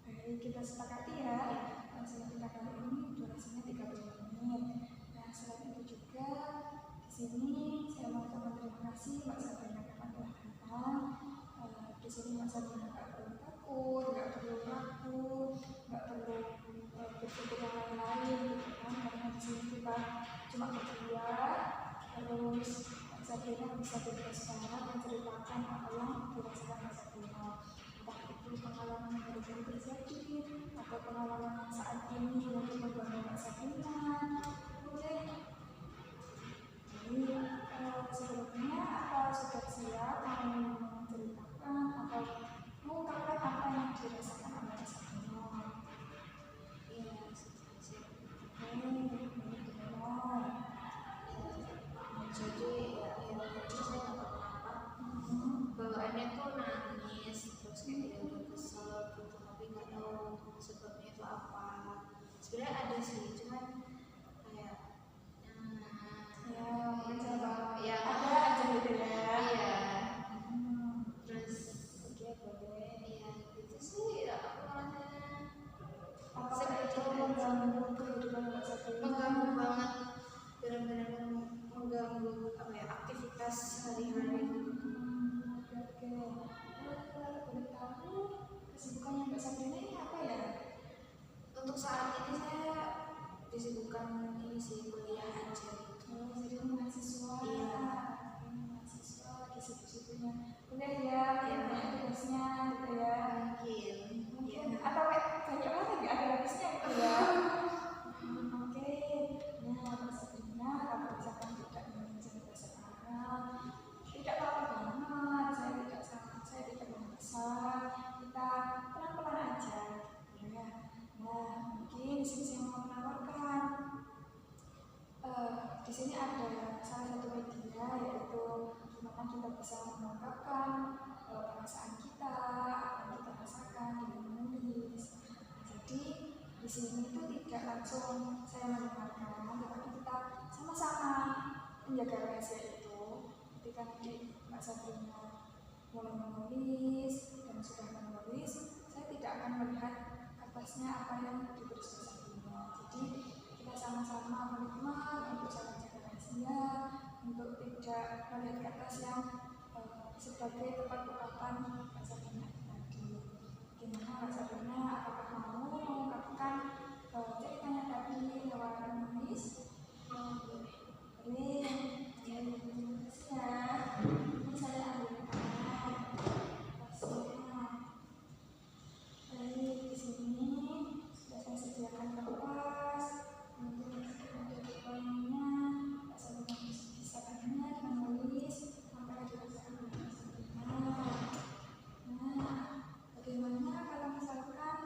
Baik, kita sepakati ya. Konseling kita kali ini durasinya 30 menit. Nah, selain itu juga di sini saya mau terima kasih Mbak Sabrina karena telah datang. Di sini Mbak Sabrina nggak perlu takut, nggak perlu ragu, nggak perlu berpikir yang lain-lain, gitu kan? Karena di sini kita cuma berdua, terus Mbak Sabrina bisa bebas banget menceritakan apa yang dirasakan Mbak Sabrina. Entah itu pengalaman yang baru terjadi atau pengalaman yang saat ini mungkin membantu Mbak Sabrina. Oke. Jadi sebelumnya apa sudah siap mau menceritakan atau mengungkapkan apa yang dirasakan oleh Mbak Sabrina? Iya, siap. Jadi ya tadi saya nggak apa-apa. Bawaannya tuh nangis, terus kayak dia udah kesel gitu, tapi nggak tahu sebabnya itu apa. Sebenarnya ada sih, cuman kayak Ya ada aja gitu ya. Iya. Terus Oke, boleh. iya gitu sih aku ngerasanya Apakah itu mengganggu kehidupan Mbak Sabrina? mengganggu banget, benar-benar mengganggu apa ya, aktivitas sehari-hari. Oke. Kalau boleh tahu kesibukannya Mbak Sabrina ini apa ya? Untuk saat ini saya disibukkan ini sih, kuliah aja. Jadi mahasiswa. Iya. Mahasiswa lagi sibuk-sibuknya kuliah ya, banyak tugasnya gitu ya. Mungkin atau banyak banget nggak ada habisnya gitu ya. Oke. Nah, Mbak Sabrina kalau misalkan tidak ingin cerita sekarang, tidak apa-apa banget. Saya tidak memaksa. Kita pelan-pelan aja, ya. Nah, mungkin di sini saya mau menawarkan. Di sini ada salah satu media yaitu gimana kita bisa mengungkapkan perasaan kita, apa yang kita rasakan dengan menulis. Jadi di sini itu tidak langsung saya mendengarkan, tetapi kita sama-sama menjaga rahasia itu. Ketika nanti Mbak Sabrina mulai menulis dan sudah menulis, saya tidak akan melihat kertasnya apa yang ditulis Mbak Sabrina. Jadi kita sama-sama menikmati untuk saling jaga rahasia, untuk tidak melihat kertas yang sebagai tempat ungkapan Mbak Sabrina tadi. Gimana Mbak Sabrina, apakah mau mengungkapkan ceritanya tadi lewat menulis? Boleh. Terima kasih ya. Ini saya ambil kertasnya. Baik, di sini sudah saya sediakan kertas. Kemudian ada poinnya. Mbak Sabrina bisa banyak menulis apa yang dirasakan oleh Mbak Sabrina. Nah, bagaimana kalau misalkan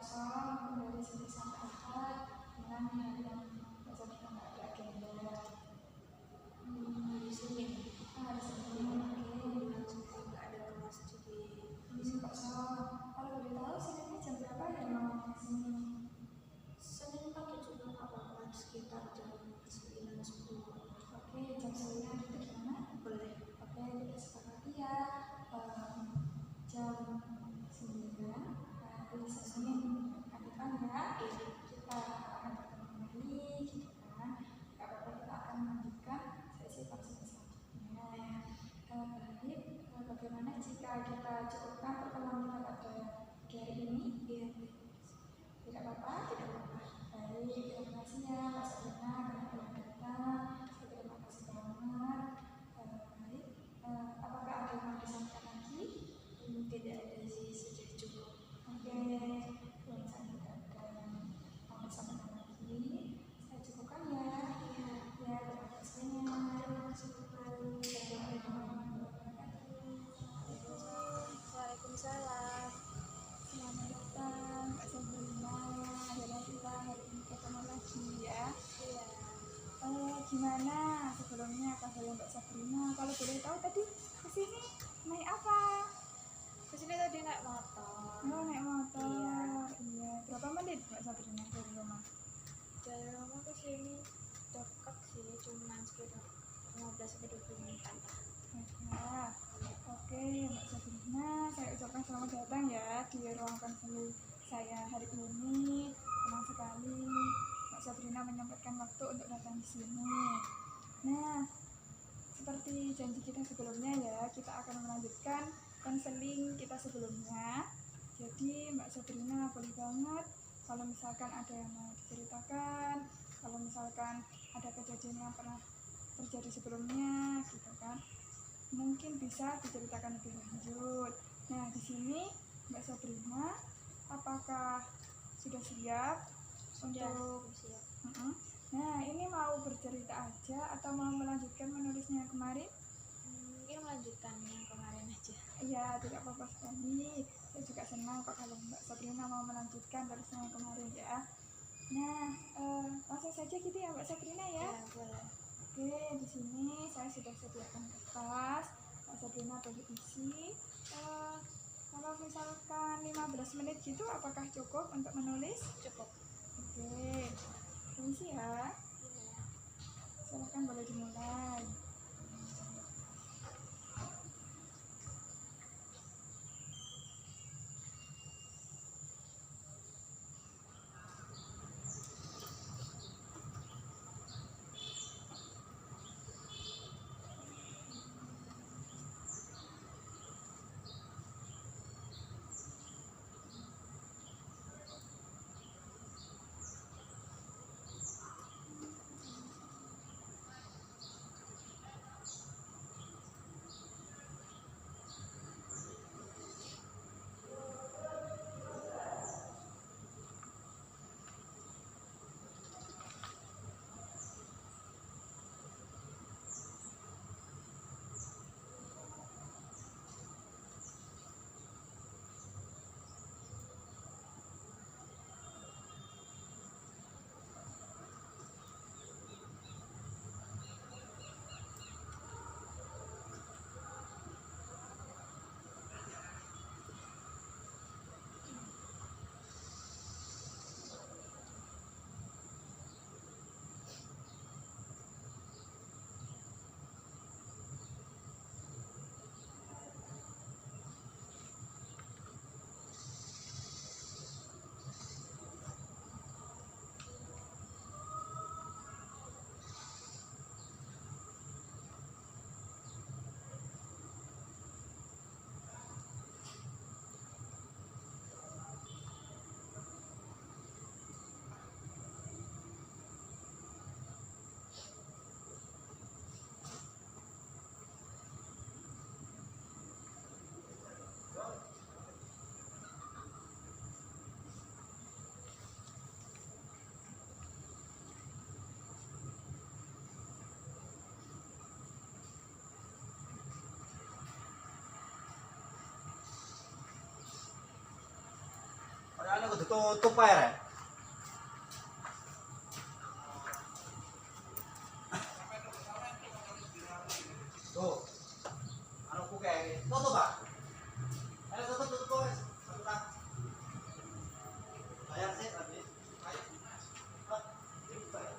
kosong dari Senin sampai Ahad, dengan hari yang Mbak Sabrina nggak ada agenda. Hari Senin. Hari Senin, oke. Langsung nggak ada kelas jadi Bisa kosong. Kalau boleh tahu Seninnya jam berapa ya mau Senin? Senin pagi juga nggak apa-apa, sekitar jam 9-10. Oke, jam 9 itu gimana? Boleh. Oke, kita sepakati ya. Jam 9 hari Senin kan depan ya. Kita akan bertemu kembali, gitu kan. Gak apa-apa, kita akan melanjutkan sesi vaksinasi selanjutnya. Baik, bagaimana jika kita cukupkan pertemuan kita pada hari ini? Iya. Tidak apa-apa? Tidak apa-apa. Baik, terima kasih ya Mbak Sabrina karena telah datang. Terima kasih banget. Baik, apakah ada yang mau disampaikan lagi? Tidak ada sih, sudah cukup. Oke, kalau misalnya tidak ada yang mau disampaikan lagi, saya cukupkan ya. Ya, terima kasih banyak. Terima kasih kembali. Waalaikumsalam. Selamat datang Mbak Sabrina. Akhirnya kita hari ini ketemu lagi ya. Iya. Gimana sebelumnya kabarnya Mbak Sabrina? Kalau boleh tahu tadi kesini naik apa? Kesini tadi naik motor. Oh, naik motor. Iya. Iya. Berapa menit Mbak Sabrina dari rumah? Dari rumah ke sini dekat sih, cuman sekitar 15-20 menitan. Ya. Oke, Mbak Sabrina, saya ucapkan selamat datang ya di ruang konseling saya hari ini. Senang sekali Mbak Sabrina menyempatkan waktu untuk datang di sini. Nah, seperti janji kita sebelumnya ya, kita akan melanjutkan konseling kita sebelumnya. Jadi Mbak Sabrina boleh banget kalau misalkan ada yang mau diceritakan, kalau misalkan ada kejadian yang pernah terjadi sebelumnya, gitu kan, mungkin bisa diceritakan lebih lanjut. Nah, di sini Mbak Sabrina, apakah sudah siap untuk? Siap. Nah, ini mau bercerita aja atau mau melanjutkan menulisnya yang kemarin? Mungkin melanjutkan yang kemarin aja. Iya, tidak apa-apa sekali. Saya juga senang kok kalau Mbak Sabrina mau melanjutkan tulisnya yang kemarin ya. Nah, langsung saja gitu ya Mbak Sabrina ya. Ya, boleh. Oke, di sini saya sudah sediakan kertas. Mbak Sabrina boleh isi. Kalau misalkan 15 menit gitu, apakah cukup untuk menulis? Cukup. Oke, permisi ya. Silakan boleh dimulai. ditutup ae rek. Tuh. Anu ku kayak tutup, Pak. Ayo tutup guys. Satu tak. Bayar sih tadi. Ayo. Ah, ini bayar.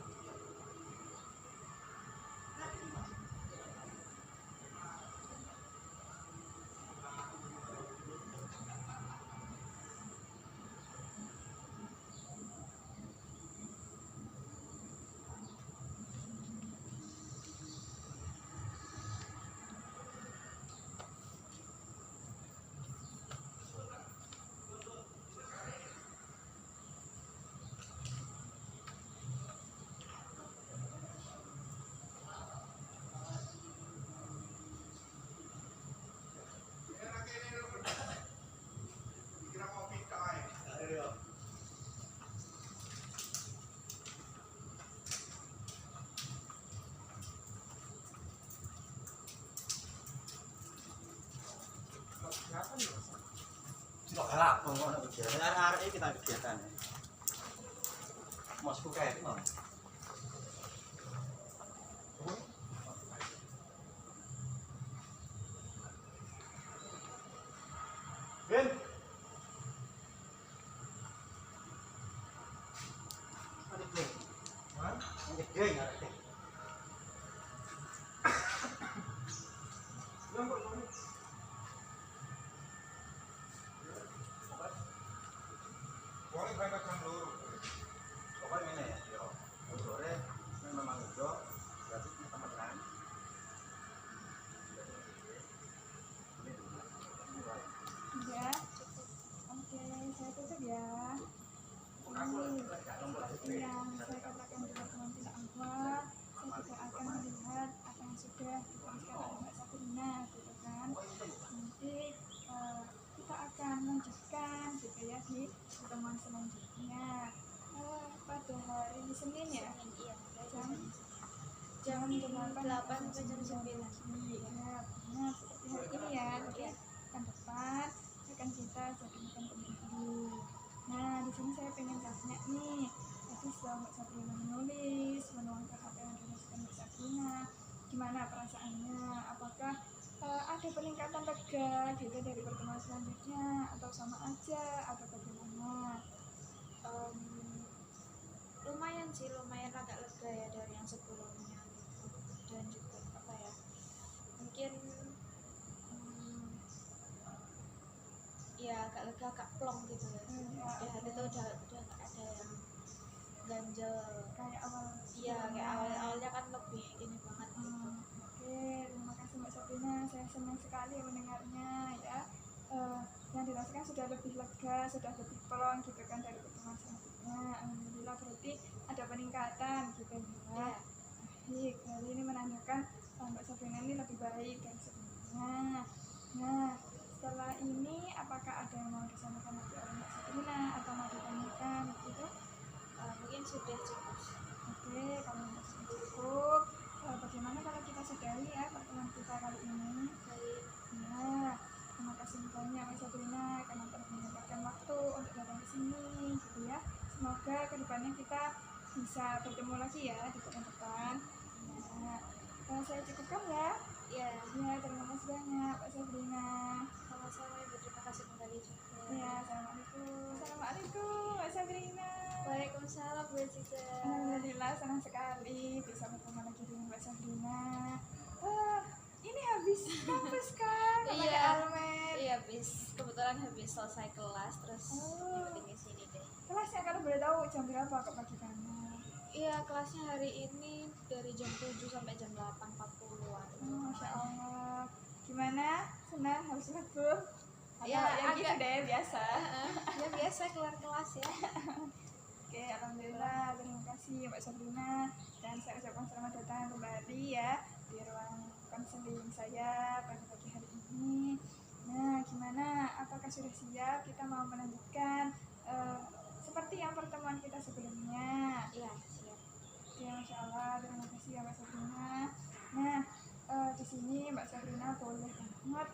Tidak galak, ngomong kegiatan. Hari ini kita kegiatan. Masuk kayak itu, Ben. Ada geng. Hah? Ada geng, ada geng. Boleh berangkat jam dulu. Pokoknya ini ya, yo. Sore memang itu berarti kita makan. Ya, oke, saya tutup ya. Ini yang saya katakan di pertemuan tidak awal, saya juga akan melihat apa yang sudah dituliskan oleh Mbak Sabrina, gitu kan. Nanti kita akan lanjutkan gitu ya di pertemuan selanjutnya. Pada hari Senin ya, jam 8 sampai jam 9. Ya, benar seperti hari ini ya. Nanti pekan depan akan kita jadikan pemilu. Nah, di sini saya pengen tanya nih, tadi setelah Mbak Sabrina menulis, menuangkan apa yang dituliskan Mbak Sabrina, gimana perasaannya? Apakah ada peningkatan lega gitu dari pertemuan selanjutnya, atau sama aja, atau bagaimana? Lumayan sih, lumayan agak lega ya dari yang sebelumnya gitu. Dan juga apa ya, mungkin ya agak lega, agak plong gitu ya. Di hati tuh udah gak ada yang ganjel Kayak awal. iya, kayak awalnya kan lebih ini banget gitu. Oke, terima kasih Mbak Sabrina, saya senang sekali mendengarnya ya. Yang dirasakan sudah lebih lega, sudah lebih plong gitu kan dari pertemuan selanjutnya. Alhamdulillah, berarti ada peningkatan gitu ya. Baik, jadi ini menandakan Mbak Sabrina ini lebih baik dari sebelumnya. Nah, setelah ini apakah ada yang mau disampaikan lagi oleh Mbak Sabrina atau mau ditanyakan gitu? Mungkin sudah cukup. Oke, kalau sudah cukup, bagaimana kalau kita sudahi ya pertemuan kita kali ini? Baik. Nah, terima kasih banyak Mbak Sabrina karena telah menyempatkan waktu untuk datang ke sini gitu ya. Semoga kedepannya kita bisa bertemu lagi ya di pekan depan. Nah, saya cukupkan ya. Ya, Ya, terima kasih banyak Mbak Sabrina. sama-sama Ibu, terima kasih kembali juga. Ya, assalamualaikum. Assalamualaikum Mbak Sabrina. Waalaikumsalam Bu Cica. Alhamdulillah, senang sekali bisa bertemu lagi dengan Mbak Sabrina. Ini habis kampus kan? Iya. Almer. Iya, kebetulan habis selesai kelas terus ngikutin ke sini deh. Kelasnya kalau boleh tahu jam berapa ke pagi kamu? Iya, kelasnya hari ini dari jam 7 sampai jam 8.40-an. Masya Allah. Gimana? Senang habis libur? Ya, yang gitu agak deh, biasa. Ya biasa keluar kelas ya. Oke, alhamdulillah, terima kasih Mbak Sabrina, dan saya ucapkan selamat datang kembali ya di ruang konseling saya pada pagi hari ini. Nah, gimana? Apakah sudah siap kita mau melanjutkan seperti yang pertemuan kita sebelumnya? Iya, siap. Oke, Masya Allah, terima kasih ya Mbak Sabrina. Nah, di sini Mbak Sabrina boleh banget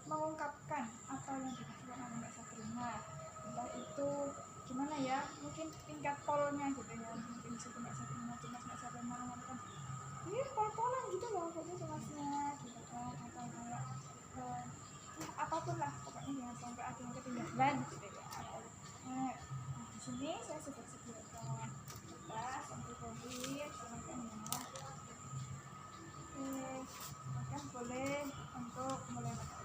mengungkapkan apa yang dikasihkan oleh Mbak Sabrina. ya mungkin tingkat polnya gitu ya, mungkin situ nggak sampai mana cemas, nggak sampai mana kan ini pol-polan gitu loh pokoknya cemasnya gitu kan, atau kayak ya apapun lah pokoknya jangan sampai ada yang ketinggalan gitu ya. Nah, di sini saya sudah sediakan kertas untuk covid, silakan ya. Oke, silakan boleh untuk mulai menulis.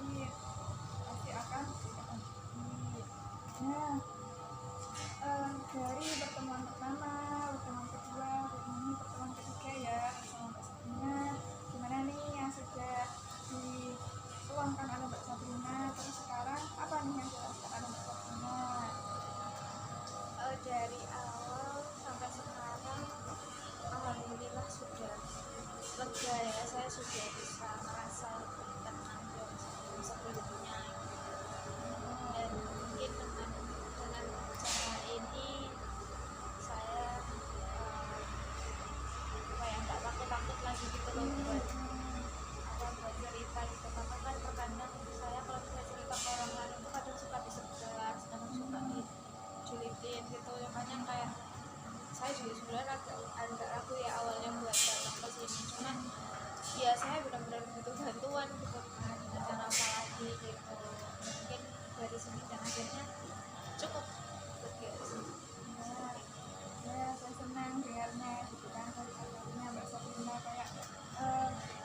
sakit, pasti akan tidak lanjut. Nah, dari pertemuan pertama, pertemuan kedua, pertemuan ketiga ya sama Mbak Sabrina, gimana nih yang sudah dituangkan oleh Mbak Sabrina, terus sekarang apa nih yang dirasakan oleh Mbak Sabrina? Dari awal sampai sekarang alhamdulillah sudah lega ya, saya sudah bisa merasa lebih tenang dan sebelumnya, dan mungkin dengan cara ini saya kayak nggak takut-takut lagi gitu loh buat cerita gitu, karena kan terkadang saya kalau misalnya cerita ke orang lain itu kadang suka disebar, kadang suka dijulitin gitu, makanya kayak saya juga sebenarnya agak ragu ya awalnya buat datang ke sini, cuman ya saya benar-benar butuh bantuan gitu kan, cara apa lagi gitu, mungkin dari sini dan akhirnya cukup lega sih. Ya, saya senang dengarnya gitu kan, dari kabarnya Mbak Sabrina kayak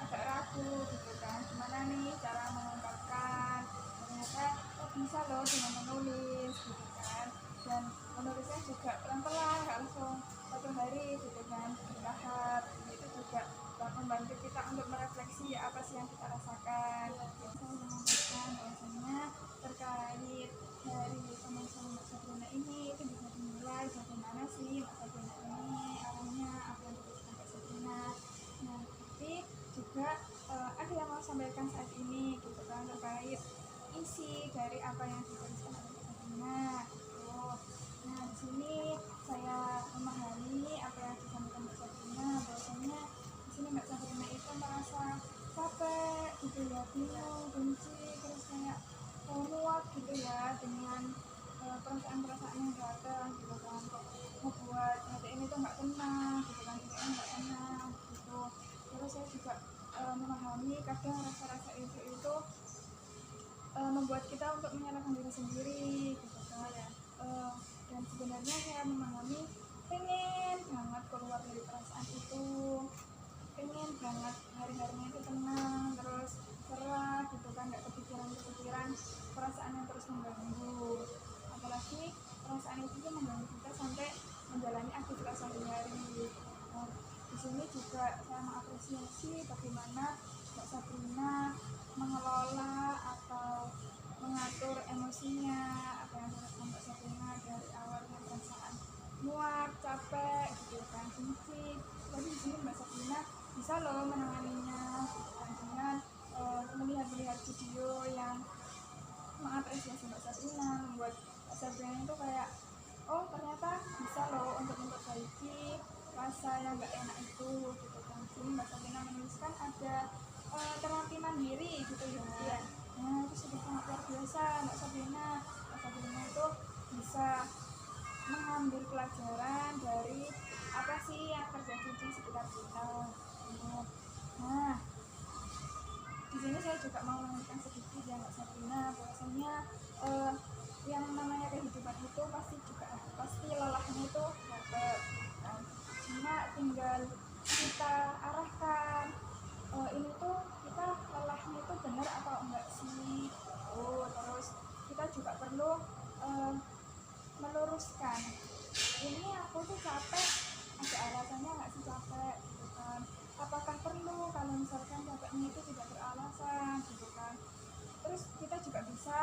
agak ragu gitu kan, gimana nih cara mengungkapkan, ternyata bisa loh dengan menulis gitu kan, dan menulisnya juga pelan-pelan, nggak langsung satu hari gitu kan, bertahap, itu juga membantu kita untuk merefleksi apa sih yang kita rasakan. Saya mengungkapkan bahwasanya terkait dari pembahasan Mbak Sabrina ini itu bisa dinilai bagaimana sih Mbak Sabrina ini arahnya, apa yang dituliskan Mbak Sabrina. Nah, tapi juga ada yang mau sampaikan saat ini gitu kan, terkait isi dari apa yang dituliskan oleh Mbak Sabrina. Nah, di sini saya memahami apa yang disampaikan Mbak Sabrina, bahwasanya di sini Mbak Sabrina itu merasa capek gitu ya, bingung, benci, terus kayak muak gitu ya dengan perasaan-perasaan yang datang gitu kan, kok membuat hati ini tuh nggak tenang gitu kan, hati nggak tenang gitu. Terus saya juga memahami kadang rasa-rasa itu membuat kita untuk menyalahkan diri sendiri gitu kan ya. Dan sebenarnya saya memahami pengen banget keluar dari perasaan itu, pengen banget hari-harinya itu tenang, terus cerah gitu kan, nggak kepikiran perasaan yang terus mengganggu, apalagi perasaan itu tuh mengganggu kita sampai menjalani aktivitas sehari-hari. Nah, di sini juga saya mengapresiasi bagaimana Mbak Sabrina mengelola atau mengatur emosinya, apa yang dirasakan Mbak Sabrina dari awalnya perasaan muak, capek gitu kan, benci, tapi di sini Mbak Sabrina bisa loh menanganinya dengan melihat video yang mengapresiasi Mbak Sabrina, membuat Mbak Sabrina itu kayak oh ternyata bisa loh untuk memperbaiki rasa yang gak enak itu gitu kan. Jadi Mbak Sabrina menuliskan ada terapi mandiri gitu ya. Nah, itu sudah sangat luar biasa Mbak Sabrina. Mbak Sabrina itu bisa mengambil pelajaran dari apa sih yang terjadi di sekitar kita. Nah, di sini saya juga mau menambahkan sedikit ya Mbak Sabrina, bahwasanya yang namanya kehidupan itu pasti lelahnya itu dapat. Nah, cuma tinggal kita arahkan ini tuh kita lelahnya itu benar atau enggak sih. Terus kita juga perlu meluruskan, ini aku tuh capek, ada alasannya nggak sih capek gitu kan, apakah perlu kalau misalkan capeknya itu tidak beralasan gitu kan. Terus kita juga bisa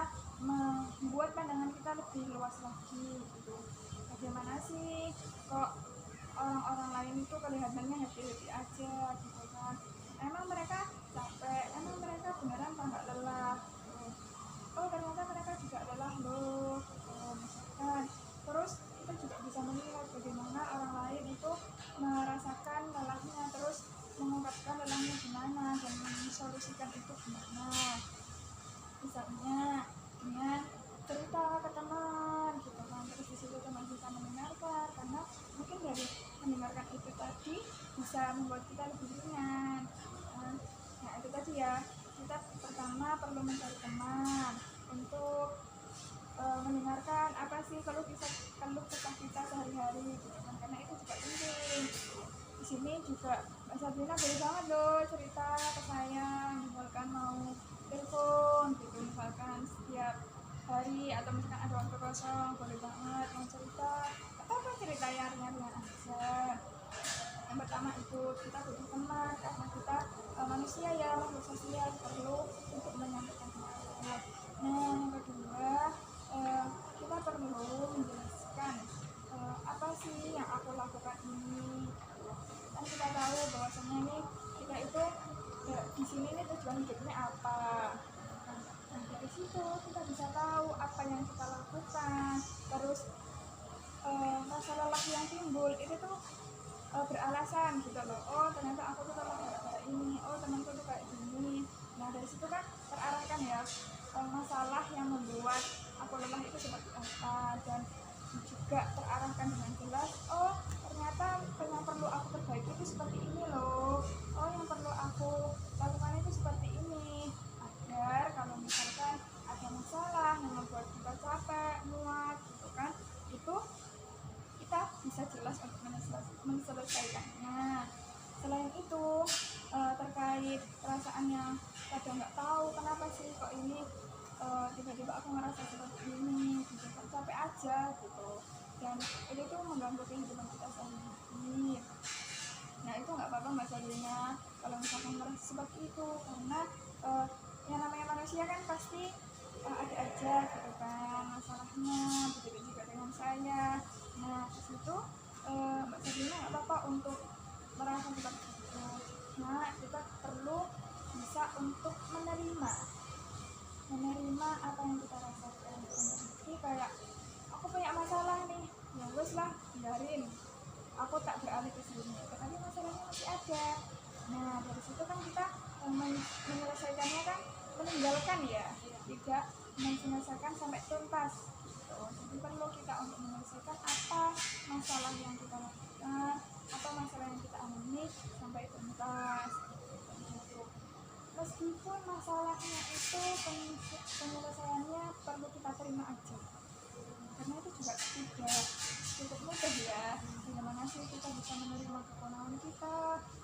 membuat pandangan kita lebih luas lagi gitu, bagaimana sih kok orang-orang lain itu kelihatannya happy-happy aja gitu kan, emang mereka capek, emang mereka beneran nggak lelah. Oh ternyata mereka juga lelah loh misalkan. Terus kita juga bisa melihat bagaimana orang lain itu merasakan lelahnya, terus mengungkapkan lelahnya gimana dan mensolusikan itu gimana, misalnya dengan cerita ke teman gitu kan. Terus disitu teman bisa mendengarkan, karena mungkin dari mendengarkan itu tadi bisa membuat kita lebih ringan. Nah itu tadi ya, kita pertama perlu mencari teman untuk mendengarkan apa sih keluh kesah kita sehari-hari gitu kan, karena itu juga penting. Di sini juga Mbak Sabrina boleh banget loh cerita ke saya, misalkan mau telepon gitu kita butuh teman karena kita manusia ya, makhluk sosial, perlu untuk menyampaikan pendapat. Nah, yang kedua, kita perlu menjelaskan apa sih yang aku lakukan ini. Kan kita tahu bahwasanya nih kita itu di sini nih tujuan hidupnya apa. Nah, dari situ kita bisa tahu apa yang kita lakukan. Terus rasa lelah yang timbul itu tuh beralasan gitu loh. Oh, ternyata aku tuh lelah gara-gara ini. Oh, temanku tuh kayak gini. Nah, dari situ kan terarahkan ya masalah yang membuat aku lelah itu seperti apa, dan juga terarahkan dengan jelas. Oh, ternyata yang perlu aku perbaiki itu seperti ini loh. Oh, yang perlu aku lakukan itu seperti ini, agar kalau misalkan ada masalah yang membuat kita capek, muak gitu kan, itu kita bisa jelas untuk menyelesaikannya. Selain itu, terkait perasaannya, kadang nggak tahu kenapa sih kok ini tiba-tiba aku ngerasa seperti ini, gitu kan, capek aja gitu, dan itu tuh mengganggu kehidupan kita sehari-hari. Nah, itu nggak apa-apa Mbak Sabrina kalau misalkan merasa seperti itu, karena yang namanya manusia kan pasti ada aja gitu kan masalahnya. Begitu juga dengan saya. Nah, disitu Mbak Sabrina nggak apa-apa untuk merasa seperti itu. Nah, kita perlu bisa untuk menerima apa yang kita rasakan. Jadi kayak aku punya masalah nih, ya wes lah, biarin, aku tak beralih ke sini, tapi masalahnya masih ada. Nah, dari situ kan kita menyelesaikannya kan meninggalkan ya, tidak menyelesaikan sampai tuntas gitu. Jadi perlu kita untuk menyelesaikan apa masalah yang kita lakukan, apa masalah yang kita alami sampai tuntas gitu. Meskipun masalahnya itu penyelesaiannya perlu kita terima aja, karena itu juga tidak cukup mudah ya. Bagaimana sih kita bisa menerima kekurangan kita,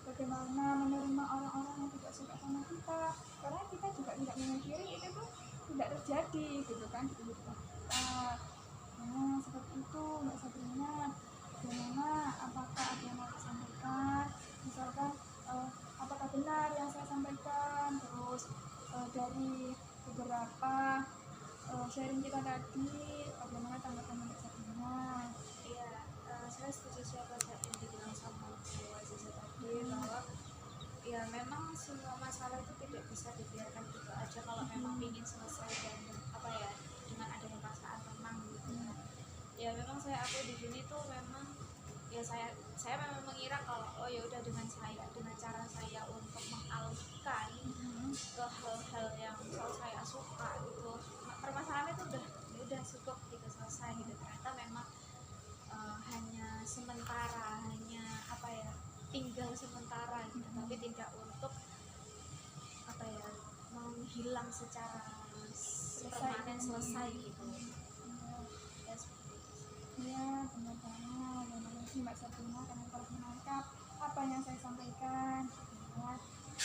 bagaimana menerima orang-orang yang tidak suka sama kita, karena kita juga tidak memungkiri itu tuh tidak terjadi gitu kan di kehidupan kita. Nah, seperti itu Mbak Sabrina. Bagaimana, apakah ada yang mau disampaikan, misalkan apakah benar yang saya sampaikan, terus dari beberapa sharing kita tadi, bagaimana tanggapan Mbak Sabrina? Iya, saya setuju siapa yang dibilang sama Aziza tadi, bahwa ya memang semua masalah itu tidak bisa dibiarkan gitu aja kalau memang ingin selesai dan apa ya, dengan adanya perasaan tenang gitu kan. Ya memang saya di sini tuh memang ya saya memang mengira kalau oh ya udah dengan cara saya untuk mengalihkan ke hal-hal yang saya suka gitu, permasalahan itu udah cukup gitu, selesai gitu. Ternyata memang hanya sementara, hanya apa ya, tinggal sementara gitu, tapi tidak untuk apa ya, menghilang secara permanen, selesai gitu. Ya seperti itu. Ya, benar banget. Terima kasih Mbak Sabrina karena telah menangkap apa yang saya sampaikan. Ya,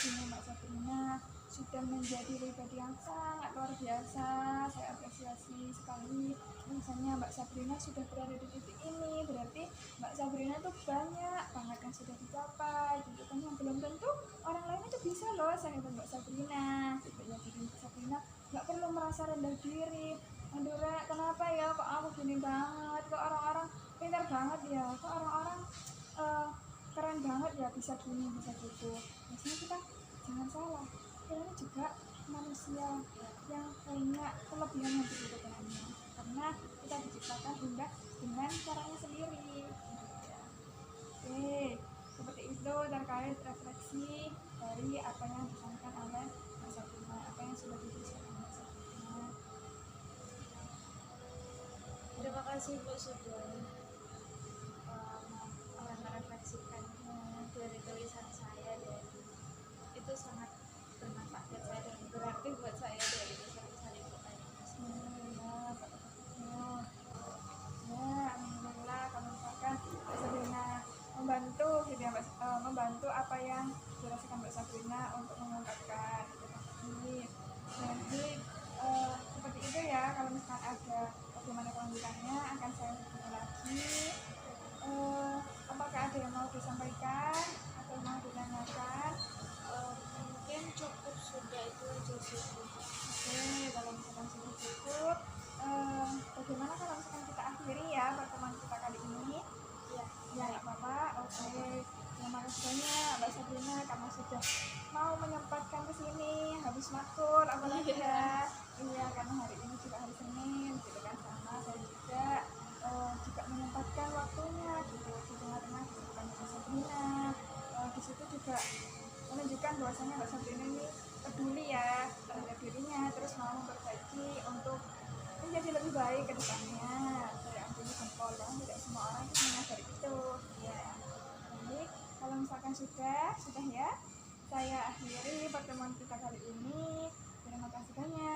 ini Mbak Sabrina sudah menjadi pribadi yang sangat luar biasa. Saya apresiasi sekali. Misalnya Mbak Sabrina sudah berada di titik ini, berarti Mbak Sabrina tuh banyak banget yang sudah dicapai. Gitu kan, yang belum tentu orang lain itu bisa loh sehebat Mbak Sabrina. Gitu ya, jadi Mbak Sabrina nggak perlu merasa rendah diri. Aduh, kenapa ya kok aku gini banget, kok orang-orang pintar banget ya, kok orang-orang keren banget ya, bisa gini, bisa gitu. Maksudnya kita jangan salah, kita ini juga manusia yang punya kelebihan yang berbeda-beda, karena kita diciptakan indah dengan caranya sendiri. Oke, seperti itu terkait refleksi dari apa yang disampaikan oleh Mbak Sabrina, apa yang sudah dituliskan Mbak Sabrina. Terima kasih Bu sudah merefleksikan dari tulisan saya, dan itu sangat bermanfaat buat saya dan berarti buat saya dari tulisan Ibu tadi. Ya, alhamdulillah kalau misalkan Mbak Sabrina membantu gitu ya, membantu apa yang dirasakan Mbak Sabrina untuk mengungkapkan itu tadi. Jadi seperti itu ya, kalau misalkan ada bagaimana kelanjutannya akan saya hubungi lagi. Apakah ada yang mau disampaikan atau mau ditanyakan? Mungkin cukup sudah itu aja sih. Oke, kalau misalkan sudah cukup, bagaimana kalau misalkan kita akhiri ya pertemuan kita kali ini? Ya, Ya, nggak apa-apa. Oke, terima kasih banyak Mbak Sabrina karena sudah mau menyempatkan ke sini habis matkul, apalagi ya. Iya, karena hari ini juga hari Senin, gitu kan, sama saya juga menyempatkan waktunya gitu di tengah-tengah kesibukan Mbak Sabrina. Di situ juga menunjukkan bahwasanya Mbak Sabrina ini peduli ya terhadap dirinya, terus mau memperbaiki untuk menjadi lebih baik ke depannya. Saya ambil jempol ya, tidak semua orang itu menyadari itu ya. Baik, kalau misalkan sudah ya, saya akhiri pertemuan kita kali ini. Terima kasih banyak.